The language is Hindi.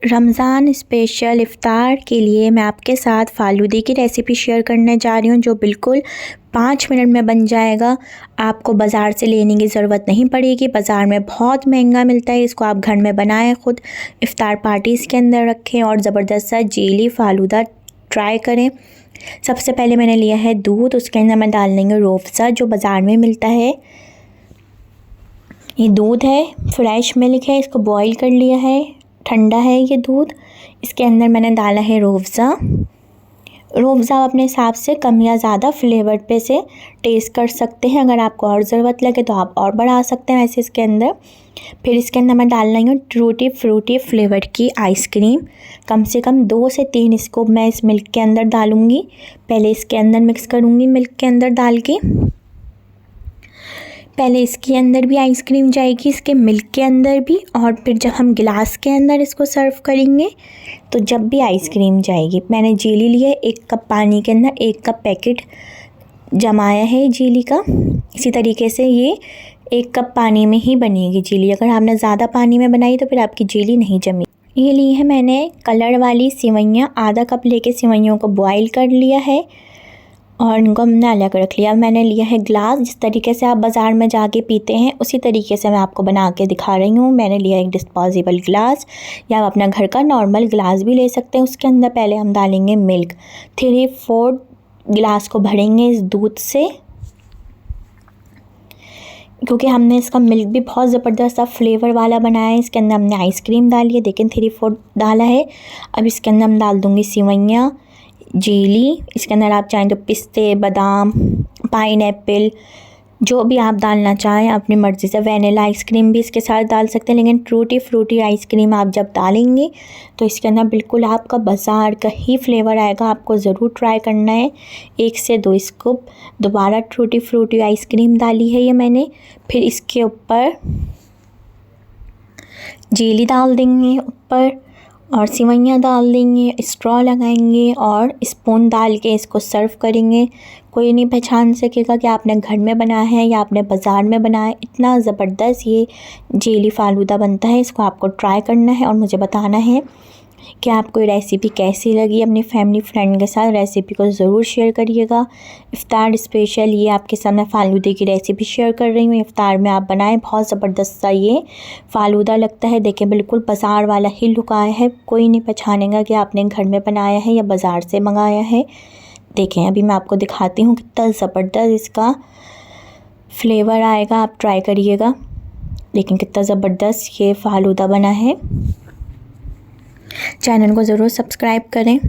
रमज़ान स्पेशल इफ़्तार के लिए मैं आपके साथ फ़ालूदे की रेसिपी शेयर करने जा रही हूँ जो बिल्कुल 5 मिनट में बन जाएगा। आपको बाज़ार से लेने की ज़रूरत नहीं पड़ेगी, बाज़ार में बहुत महंगा मिलता है। इसको आप घर में बनाएं, ख़ुद इफ़्तार पार्टीज़ के अंदर रखें और ज़बरदस्त सा जेली फ़ालूदा ट्राई करें। सबसे पहले मैंने लिया है दूध, उसके अंदर मैं डाल देंगे रूह अफ़ज़ा जो बाज़ार में मिलता है। ये दूध है, फ्रेश मिल्क है, इसको बॉईल कर लिया है, ठंडा है ये दूध। इसके अंदर मैंने डाला है रूह अफ़ज़ा। रूह अफ़ज़ा आप अपने हिसाब से कम या ज़्यादा फ्लेवर पे से टेस्ट कर सकते हैं। अगर आपको और ज़रूरत लगे तो आप और बढ़ा सकते हैं वैसे इसके अंदर। फिर इसके अंदर मैं डाल रही हूँ टूटी फ्रूटी फ्लेवर की आइसक्रीम। कम से कम 2 से 3 स्कूप मैं इस मिल्क के अंदर डालूँगी। पहले इसके अंदर मिक्स करूँगी मिल्क के अंदर डाल के। पहले इसके अंदर भी आइसक्रीम जाएगी, इसके मिल्क के अंदर भी, और फिर जब हम गिलास के अंदर इसको सर्व करेंगे तो जब भी आइसक्रीम जाएगी। मैंने जेली लिया है 1 कप पानी के अंदर, 1 कप पैकेट जमाया है जेली का। इसी तरीके से ये 1 कप पानी में ही बनेगी जेली। अगर आपने ज़्यादा पानी में बनाई तो फिर आपकी जेली नहीं जमी। ये ली है मैंने कलर वाली सेवइयाँ, आधा कप लेके सेवइयों को बॉईल कर लिया है और इनको हमने अलग रख लिया। मैंने लिया है ग्लास, जिस तरीके से आप बाज़ार में जाके पीते हैं उसी तरीके से मैं आपको बना के दिखा रही हूँ। मैंने लिया एक डिस्पोजेबल ग्लास, या आप अपना घर का नॉर्मल ग्लास भी ले सकते हैं। उसके अंदर पहले हम डालेंगे मिल्क, 3/4 गिलास को भरेंगे इस दूध से, क्योंकि हमने इसका मिल्क भी बहुत ज़बरदस्त सा फ्लेवर वाला बनाया है। इसके अंदर हमने आइसक्रीम डाली है, देखें 3/4 डाला है। अब इसके अंदर हम डाल दूँगी सेवइयाँ, जेली। इसके अंदर आप चाहें तो पिस्ते, बादाम, पाइनएप्पल, जो भी आप डालना चाहें अपनी मर्ज़ी से। वैनिला आइसक्रीम भी इसके साथ डाल सकते हैं, लेकिन टूटी फ्रूटी आइसक्रीम आप जब डालेंगे तो इसके अंदर बिल्कुल आपका बाज़ार का ही फ्लेवर आएगा। आपको ज़रूर ट्राई करना है। 1 से 2 स्कूप दोबारा टूटी फ्रूटी आइसक्रीम डाली है ये मैंने। फिर इसके ऊपर जेली डाल देंगे ऊपर और सेवइयाँ डाल देंगे, स्ट्रॉ लगाएंगे और स्पून डाल के इसको सर्व करेंगे। कोई नहीं पहचान सकेगा कि आपने घर में बनाया है या आपने बाज़ार में बनाया है। इतना ज़बरदस्त ये जेली फ़ालूदा बनता है। इसको आपको ट्राई करना है और मुझे बताना है कि आपको ये रेसिपी कैसी लगी। अपनी फैमिली फ्रेंड के साथ रेसिपी को ज़रूर शेयर करिएगा। इफ़्तार स्पेशल ये आपके सामने फ़ालूदे की रेसिपी शेयर कर रही हूँ। इफ़्तार में आप बनाएं, बहुत ज़बरदस्त सा ये फ़ालूदा लगता है। देखिए बिल्कुल बाज़ार वाला ही लुक आया है, कोई नहीं पहचानेगा कि आपने घर में बनाया है या बाज़ार से मंगाया है। देखें अभी मैं आपको दिखाती हूँ कितना ज़बरदस्त इसका फ्लेवर आएगा, आप ट्राई करिएगा। देखें कितना ज़बरदस्त ये फ़ालूदा बना है। चैनल को ज़रूर सब्सक्राइब करें।